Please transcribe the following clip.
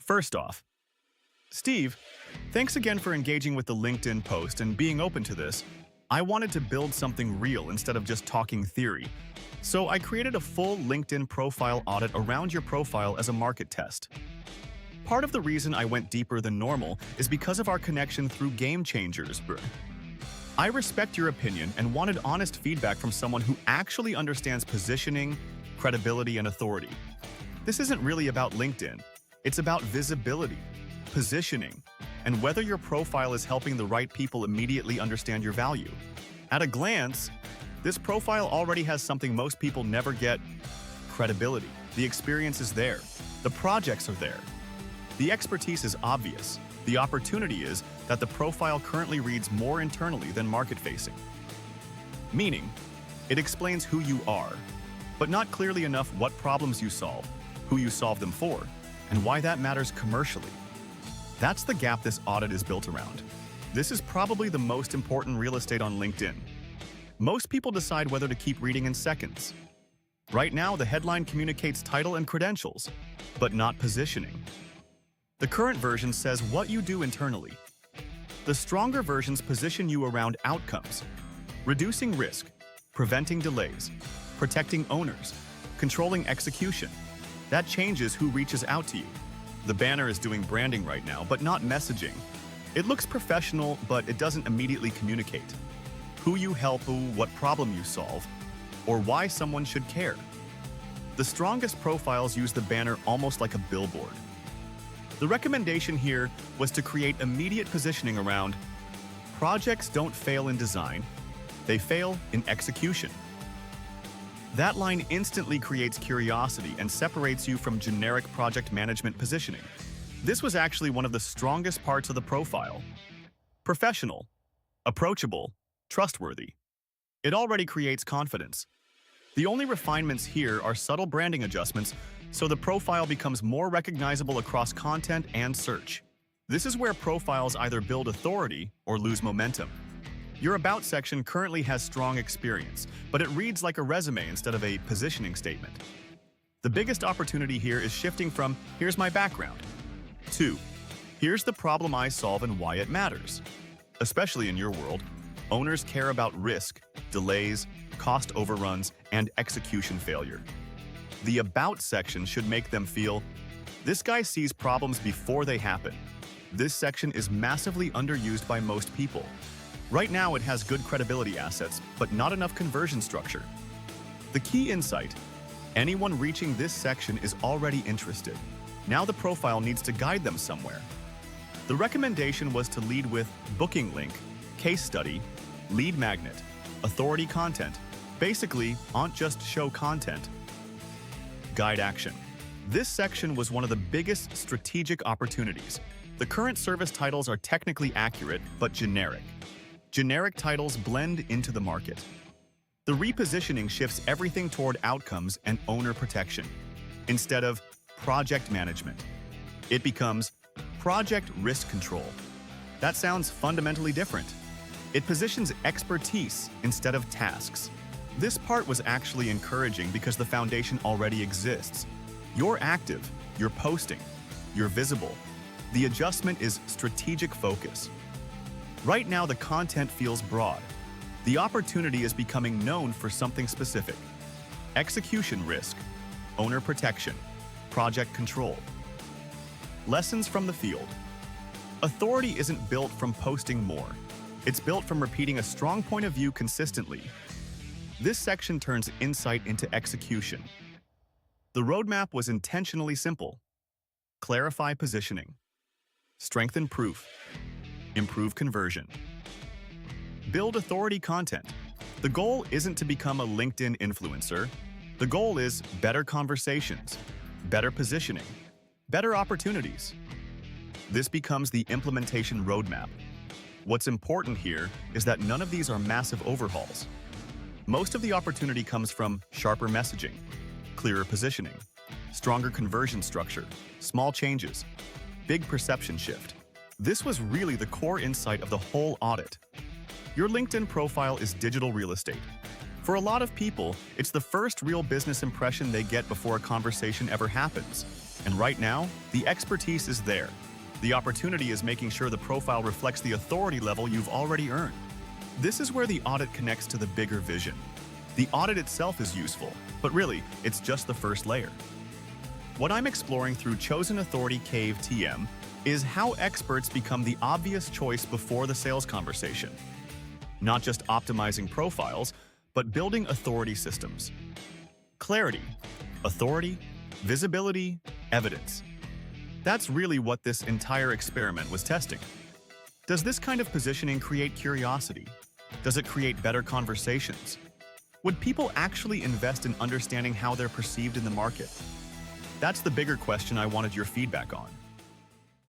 First off, Steve, thanks again for engaging with the LinkedIn post and being open to this. I wanted to build something real instead of just talking theory. So I created a full LinkedIn profile audit around your profile as a market test. Part of the reason I went deeper than normal is because of our connection through Game Changers, bro. I respect your opinion and wanted honest feedback from someone who actually understands positioning, credibility, and authority. This isn't really about LinkedIn. It's about visibility, positioning, and whether your profile is helping the right people immediately understand your value. At a glance, this profile already has something most people never get: credibility. The experience is there. The projects are there. The expertise is obvious. The opportunity is that the profile currently reads more internally than market-facing. Meaning, it explains who you are, but not clearly enough what problems you solve, who you solve them for, and why that matters commercially. That's the gap this audit is built around. This is probably the most important real estate on LinkedIn. Most people decide whether to keep reading in seconds. Right now, the headline communicates title and credentials, but not positioning. The current version says what you do internally. The stronger versions position you around outcomes, reducing risk, preventing delays, protecting owners, controlling execution. That changes who reaches out to you. The banner is doing branding right now, but not messaging. It looks professional, but it doesn't immediately communicate who you help, what problem you solve, or why someone should care. The strongest profiles use the banner almost like a billboard. The recommendation here was to create immediate positioning around projects don't fail in design, they fail in execution. That line instantly creates curiosity and separates you from generic project management positioning. This was actually one of the strongest parts of the profile. Professional, approachable, trustworthy. It already creates confidence. The only refinements here are subtle branding adjustments, so the profile becomes more recognizable across content and search. This is where profiles either build authority or lose momentum. Your About section currently has strong experience, but it reads like a resume instead of a positioning statement. The biggest opportunity here is shifting from "here's my background" to "here's the problem I solve and why it matters." Especially in your world, owners care about risk, delays, cost overruns, and execution failure. The About section should make them feel, "this guy sees problems before they happen." This section is massively underused by most people. Right now, it has good credibility assets, but not enough conversion structure. The key insight: anyone reaching this section is already interested. Now the profile needs to guide them somewhere. The recommendation was to lead with booking link, case study, lead magnet, authority content. Basically, aren't just show content. Guide action. This section was one of the biggest strategic opportunities. The current service titles are technically accurate, but generic. Generic titles blend into the market. The repositioning shifts everything toward outcomes and owner protection. Instead of project management, it becomes project risk control. That sounds fundamentally different. It positions expertise instead of tasks. This part was actually encouraging because the foundation already exists. You're active, you're posting, you're visible. The adjustment is strategic focus. Right now, the content feels broad. The opportunity is becoming known for something specific: execution risk, owner protection, project control. Lessons from the field. Authority isn't built from posting more. It's built from repeating a strong point of view consistently. This section turns insight into execution. The roadmap was intentionally simple: clarify positioning, strengthen proof, improve conversion, build authority content. The goal isn't to become a LinkedIn influencer. The goal is better conversations, better positioning, better opportunities. This becomes the implementation roadmap. What's important here is that none of these are massive overhauls. Most of the opportunity comes from sharper messaging, clearer positioning, stronger conversion structure, small changes, big perception shift. This was really the core insight of the whole audit. Your LinkedIn profile is digital real estate. For a lot of people, it's the first real business impression they get before a conversation ever happens. And right now, the expertise is there. The opportunity is making sure the profile reflects the authority level you've already earned. This is where the audit connects to the bigger vision. The audit itself is useful, but really, it's just the first layer. What I'm exploring through Chosen Authority Cave TM is how experts become the obvious choice before the sales conversation. Not just optimizing profiles, but building authority systems. Clarity, authority, visibility, evidence. That's really what this entire experiment was testing. Does this kind of positioning create curiosity? Does it create better conversations? Would people actually invest in understanding how they're perceived in the market? That's the bigger question I wanted your feedback on.